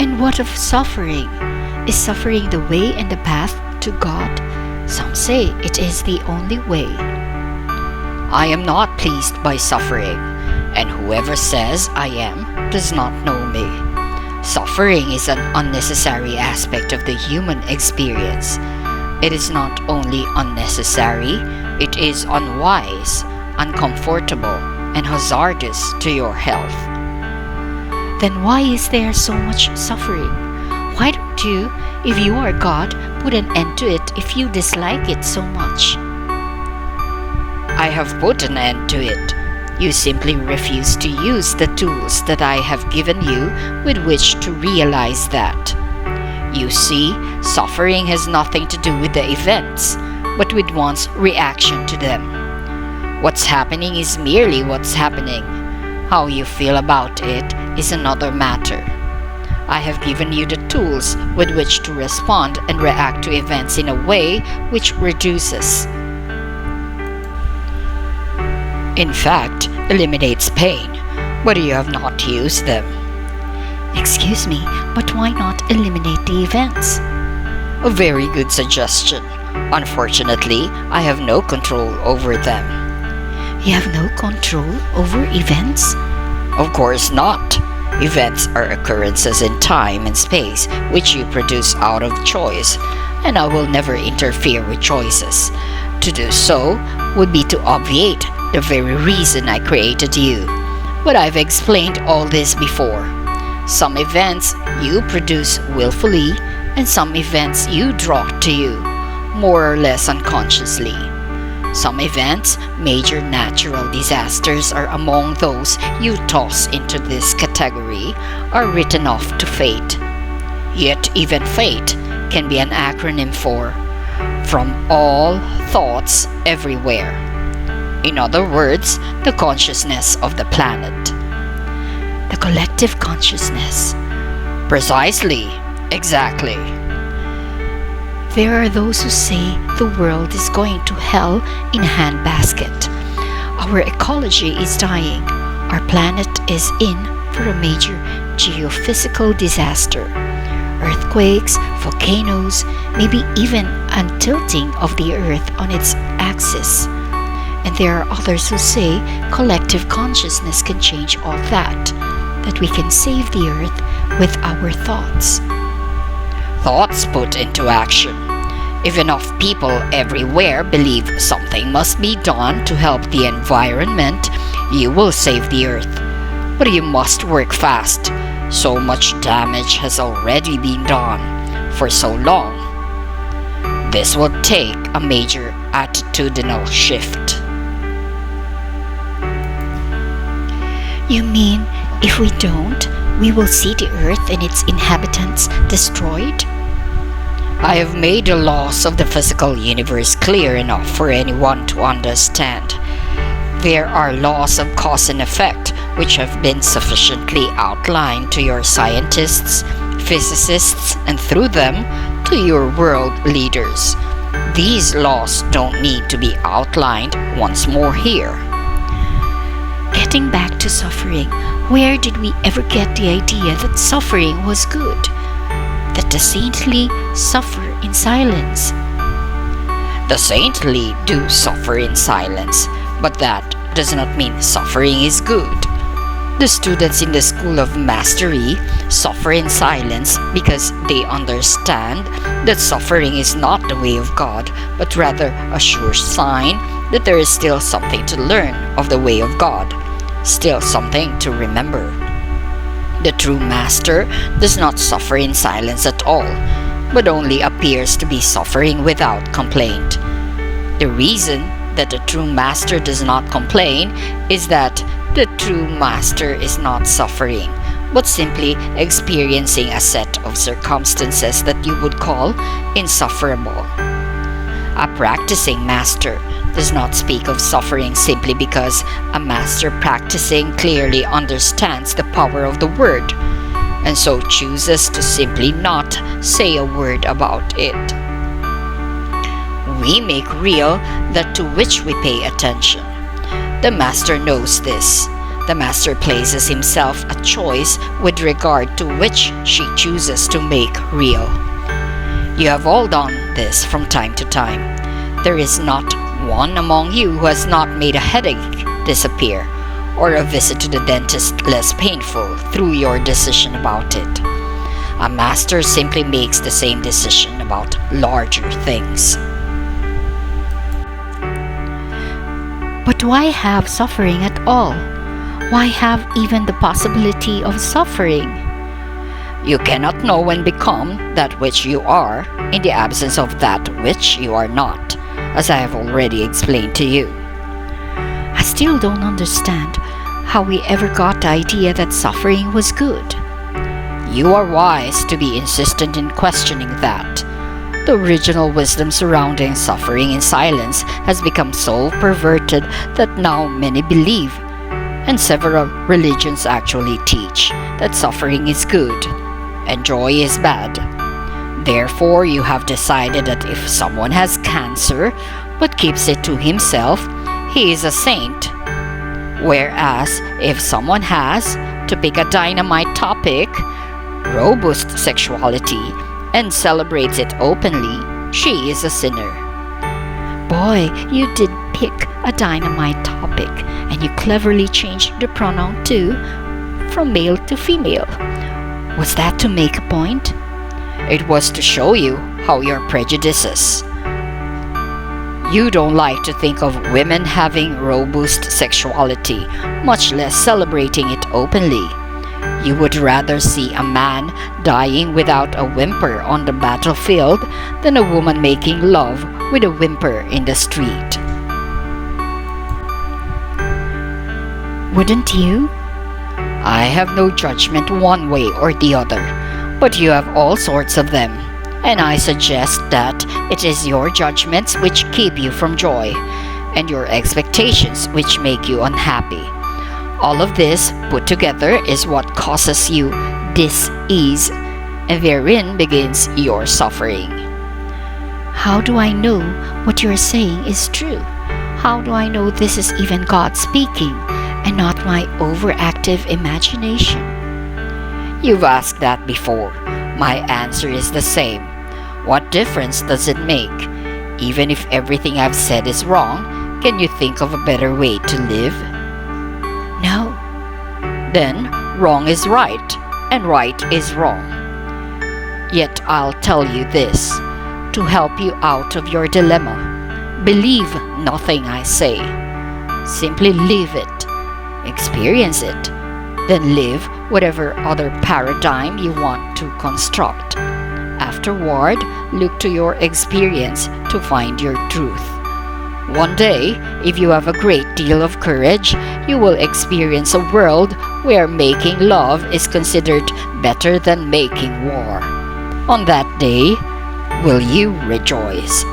And what of suffering? Is suffering the way and the path to God? Some say it is the only way. I am not pleased by suffering, and whoever says I am does not know me. Suffering is an unnecessary aspect of the human experience. It is not only unnecessary, it is unwise, uncomfortable, and hazardous to your health. Then why is there so much suffering? Why don't you, if you are God, put an end to it if you dislike it so much? I have put an end to it. You simply refuse to use the tools that I have given you with which to realize that. You see, suffering has nothing to do with the events, but with one's reaction to them. What's happening is merely what's happening. How you feel about it is another matter. I have given you the tools with which to respond and react to events in a way which reduces, in fact, eliminates pain, but you have not used them. Excuse me, but why not eliminate the events? A very good suggestion. Unfortunately, I have no control over them. You have no control over events? Of course not. Events are occurrences in time and space which you produce out of choice, and I will never interfere with choices. To do so would be to obviate the very reason I created you. But I've explained all this before. Some events you produce willfully, and some events you draw to you, more or less unconsciously. Some events, major natural disasters, are among those you toss into this category, are written off to fate. Yet even fate can be an acronym for from all thoughts everywhere. In other words, the consciousness of the planet. The collective consciousness. Precisely, exactly. There are those who say the world is going to hell in a handbasket. Our ecology is dying. Our planet is in for a major geophysical disaster. Earthquakes, volcanoes, maybe even a tilting of the earth on its axis. And there are others who say collective consciousness can change all that we can save the earth with our thoughts. Thoughts put into action. If enough people everywhere believe something must be done to help the environment, you will save the earth. But you must work fast. So much damage has already been done for so long. This will take a major attitudinal shift. You mean if we don't, we will see the earth and its inhabitants destroyed? I have made the laws of the physical universe clear enough for anyone to understand. There are laws of cause and effect which have been sufficiently outlined to your scientists, physicists, and through them to your world leaders. These laws don't need to be outlined once more here. Getting back to suffering, where did we ever get the idea that suffering was good? That the saintly suffer in silence? The saintly do suffer in silence, but that does not mean suffering is good. The students in the School of Mastery suffer in silence because they understand that suffering is not the way of God, but rather a sure sign that there is still something to learn of the way of God, still something to remember. The true master does not suffer in silence at all, but only appears to be suffering without complaint. The reason that the true master does not complain is that the true master is not suffering, but simply experiencing a set of circumstances that you would call insufferable. A practicing master does not speak of suffering simply because a master practicing clearly understands the power of the word, and so chooses to simply not say a word about it. We make real that to which we pay attention. The master knows this. The master places himself a choice with regard to which she chooses to make real. You have all done this from time to time. There is not one among you who has not made a headache disappear, or a visit to the dentist less painful through your decision about it. A master simply makes the same decision about larger things. But why have suffering at all? Why have even the possibility of suffering? You cannot know and become that which you are in the absence of that which you are not, as I have already explained to you. I still don't understand how we ever got the idea that suffering was good. You are wise to be insistent in questioning that. The original wisdom surrounding suffering in silence has become so perverted that now many believe, and several religions actually teach, that suffering is good and joy is bad. Therefore, you have decided that if someone has cancer but keeps it to himself, he is a saint. Whereas, if someone has, to pick a dynamite topic, robust sexuality, and celebrates it openly, she is a sinner. Boy, you did pick a dynamite topic, and you cleverly changed the pronoun to from male to female. Was that to make a point? It was to show you how your prejudices. You don't like to think of women having robust sexuality, much less celebrating it openly. You would rather see a man dying without a whimper on the battlefield than a woman making love with a whimper in the street. Wouldn't you? I have no judgment one way or the other, but you have all sorts of them, and I suggest that it is your judgments which keep you from joy, and your expectations which make you unhappy. All of this put together is what causes you dis-ease, and therein begins your suffering. How do I know what you're saying is true? How do I know this is even God speaking and not my overactive imagination? You've asked that before. My answer is the same. What difference does it make? Even if everything I've said is wrong, can you think of a better way to live? No. Then wrong is right, and right is wrong. Yet I'll tell you this, to help you out of your dilemma. Believe nothing I say. Simply live it. Experience it. Then live whatever other paradigm you want to construct. Afterward, look to your experience to find your truth. One day, if you have a great deal of courage, you will experience a world where making love is considered better than making war. On that day, will you rejoice?